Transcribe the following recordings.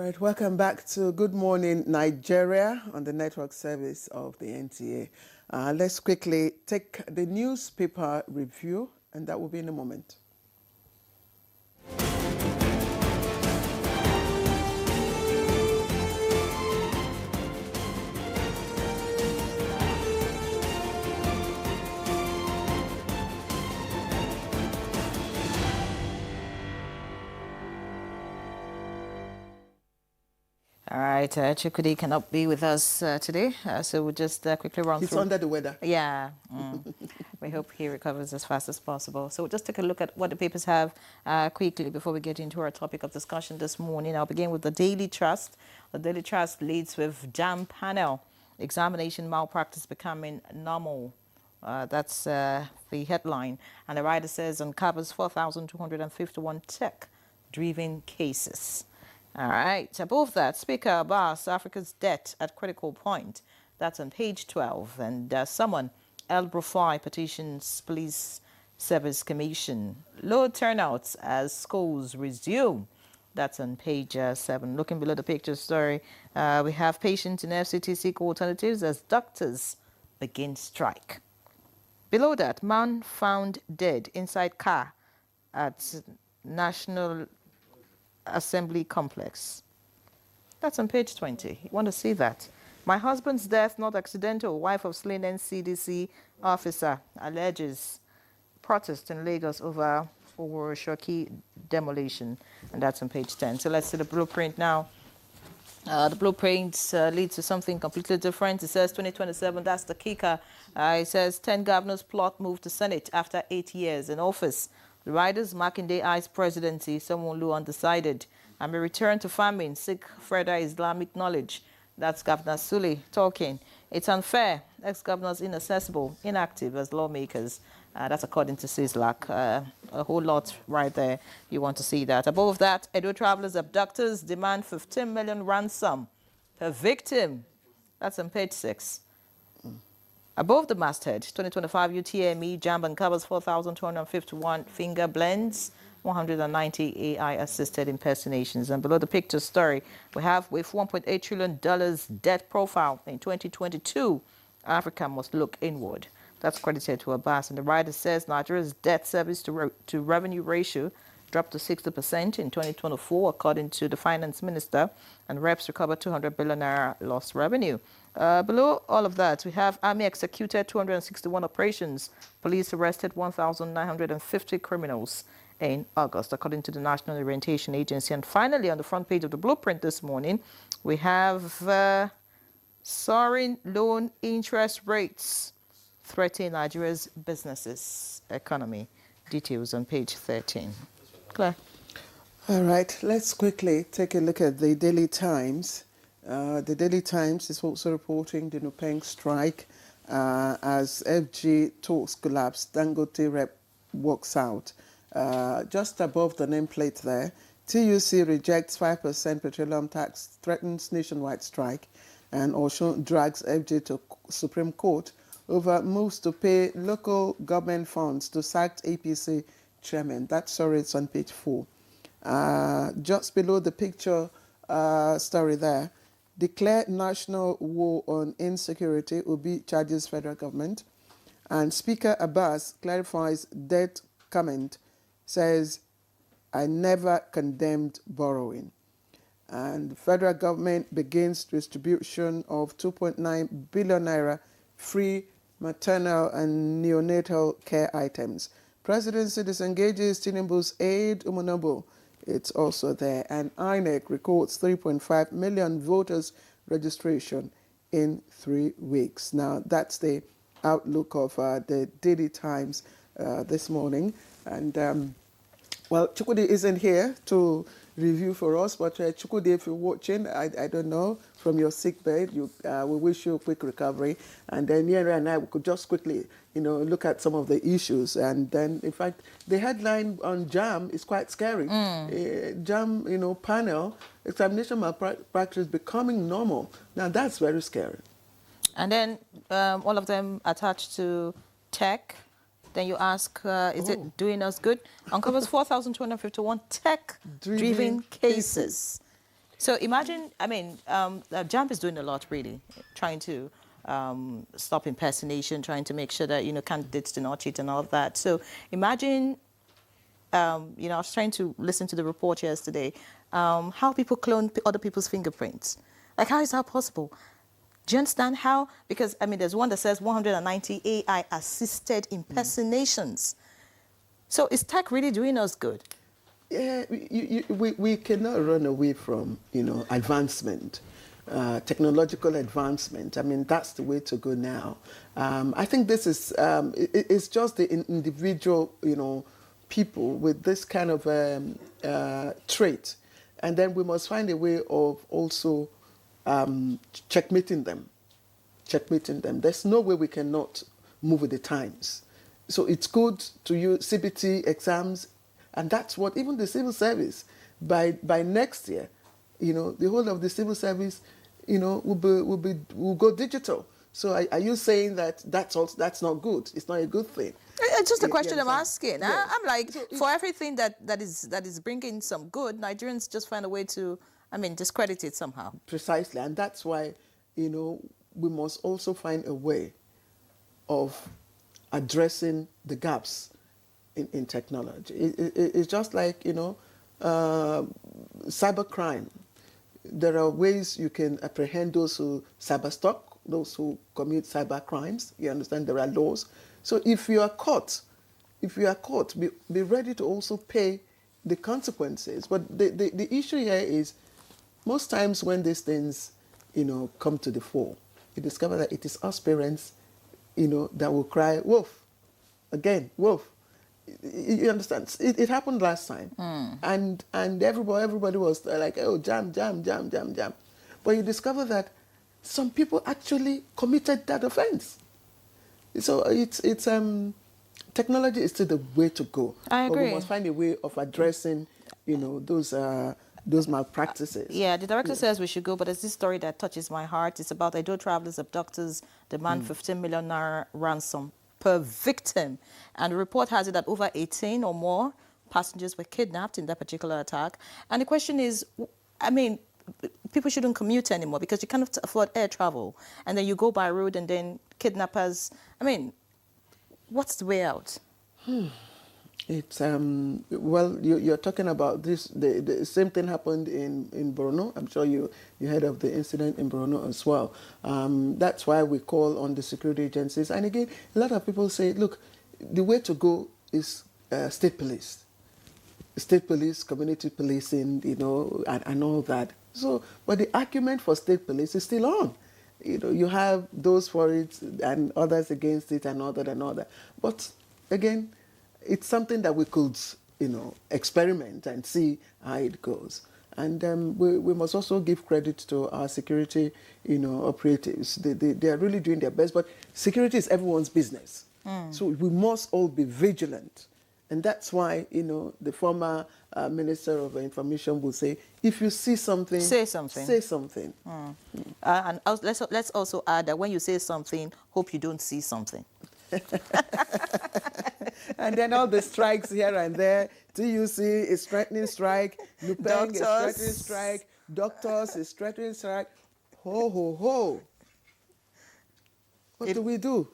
right, welcome back to Good Morning Nigeria on the network service of the NTA. Let's quickly take the newspaper review, and that will be in a moment. All right, Chukwudi cannot be with us today, so we'll just quickly run through. He's under the weather. Yeah. We hope he recovers as fast as possible. So we'll just take a look at what the papers have quickly before we get into our topic of discussion this morning. I'll begin with the Daily Trust. The Daily Trust leads with JAM panel. Examination malpractice becoming normal. That's the headline. And the writer says uncovers 4,251 tech-driven cases. All right. Above that, Speaker Abbas, Africa's debt at critical point. That's on page 12. And someone, El Rufai petitions Police Service Commission. Low turnouts as schools resume. That's on page 7. Looking below the picture story, we have patients in FCT seek alternatives as doctors begin strike. Below that, man found dead inside car at National Assembly Complex. That's on page 20. You want to see that? My husband's death not accidental. Wife of slain NCDC officer alleges protest in Lagos over Shoki demolition. And that's on page 10. So let's see the blueprint now. The blueprint leads to something completely different. It says 2027, that's the kicker. It says 10 governors plot move to Senate after 8 years in office. The riders Makinde eyes presidency, Sanwo-Olu undecided. And may return to farming, seek further Islamic knowledge. That's Governor Sule talking. It's unfair. Ex-governors inaccessible, inactive as lawmakers. That's according to CISLAC. A whole lot right there. You want to see that. Above that, Edo travelers abductors demand 15 million ransom per victim. That's on page 6. Above the masthead, 2025 UTME JAMB uncovers 4,251 finger blends, 190 AI-assisted impersonations. And below the picture story, we have with $1.8 trillion debt profile in 2022, Africa must look inward. That's credited to Abbas. And the writer says Nigeria's debt service to revenue ratio dropped to 60% in 2024, according to the finance minister, and reps recovered 200 billion naira lost revenue. Below all of that, we have Army executed 261 operations. Police arrested 1,950 criminals in August, according to the National Orientation Agency. And finally, on the front page of the blueprint this morning, we have soaring loan interest rates threatening Nigeria's businesses economy. Details on page 13. Claire. All right, let's quickly take a look at the Daily Times. The Daily Times is also reporting the Nupeng strike as FG talks collapse. Dangote rep walks out. Just above the nameplate there, TUC rejects 5% petroleum tax, threatens nationwide strike, and also drags FG to Supreme Court over moves to pay local government funds to sacked APC chairman. That story is on page 4. Just below the picture story there, declare national war on insecurity, Obi charges federal government. And Speaker Abbas clarifies debt comment, says, I never condemned borrowing. And the federal government begins distribution of 2.9 billion naira free maternal and neonatal care items. Presidency disengages Tinubu's aide Umunobo. It's also there. And INEC records 3.5 million voters registration in 3 weeks. Now, that's the outlook of the Daily Times this morning. And, well, Chukwudi isn't here to review for us, but Chukwudi, if you're watching, I don't know, from your sick bed, we wish you a quick recovery. And then Yera and I could just quickly, look at some of the issues. And then, in fact, the headline on JAM is quite scary. JAM, panel, examination malpractice becoming normal. Now, that's very scary. And then all of them attached to tech. Then you ask, is it doing us good? Uncovers 4,251 tech-driven cases. So imagine, I mean, JAMB is doing a lot, really, trying to stop impersonation, trying to make sure that, candidates do not cheat and all of that. So imagine, I was trying to listen to the report yesterday, how people clone other people's fingerprints. Like, how is that possible? Do you understand how? Because, I mean, there's one that says 190 AI-assisted impersonations. So is tech really doing us good? Yeah, we cannot run away from, advancement, technological advancement. I mean, that's the way to go now. I think this is, it's just the individual, people with this kind of trait. And then we must find a way of also checkmating them. There's no way we cannot move with the times. So it's good to use CBT exams, and that's what even the civil service, by next year, the whole of the civil service, will go digital. So are you saying that that's not good? It's not a good thing. It's just a question I'm asking. Yes. I'm like, for everything that is bringing some good, Nigerians just find a way to, discredit it somehow. Precisely, and that's why, we must also find a way of addressing the gaps in technology. It's just like, cybercrime. There are ways you can apprehend those who cyberstalk, those who commit cyber crimes. You understand, there are laws. So if you are caught, be ready to also pay the consequences. But the issue here is, most times when these things, come to the fore, you discover that it is us parents, that will cry, wolf, again, wolf. You understand? It happened last time. And everybody was like, oh, jam. But you discover that some people actually committed that offense. So it's technology is still the way to go. I agree. But we must find a way of addressing, those malpractices. Yeah, the director says we should go, but there's this story that touches my heart. It's about Edo travelers, abductors demand 15 million naira ransom per victim. And the report has it that over 18 or more passengers were kidnapped in that particular attack. And the question is, people shouldn't commute anymore because you cannot afford air travel. And then you go by road and then kidnappers, what's the way out? It's well, you're talking about this. The same thing happened in Borno. I'm sure you heard of the incident in Borno as well. That's why we call on the security agencies. And again, a lot of people say, look, the way to go is state police, community policing, and all that. So, but the argument for state police is still on. You have those for it and others against it and all that. But again, it's something that we could, experiment and see how it goes. And we must also give credit to our security, operatives. They are really doing their best. But security is everyone's business. So we must all be vigilant. And that's why, the former Minister of Information will say, if you see something, say something. Say something. And let's also add that when you say something, hope you don't see something. And then all the strikes here and there. TUC is threatening strike. Nupeng is threatening strike. Doctors is threatening strike. Ho, ho, ho. What do we do?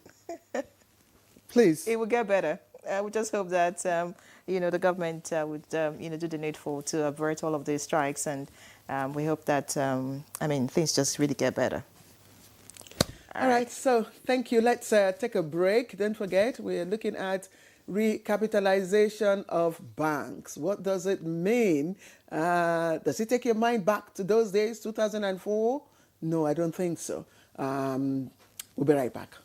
Please. It will get better. We just hope that, the government would, do the needful to avert all of these strikes. And we hope that, things just really get better. All right, so thank you. Let's take a break. Don't forget, we're looking at recapitalization of banks. What does it mean? Does it take your mind back to those days, 2004? No, I don't think so. We'll be right back.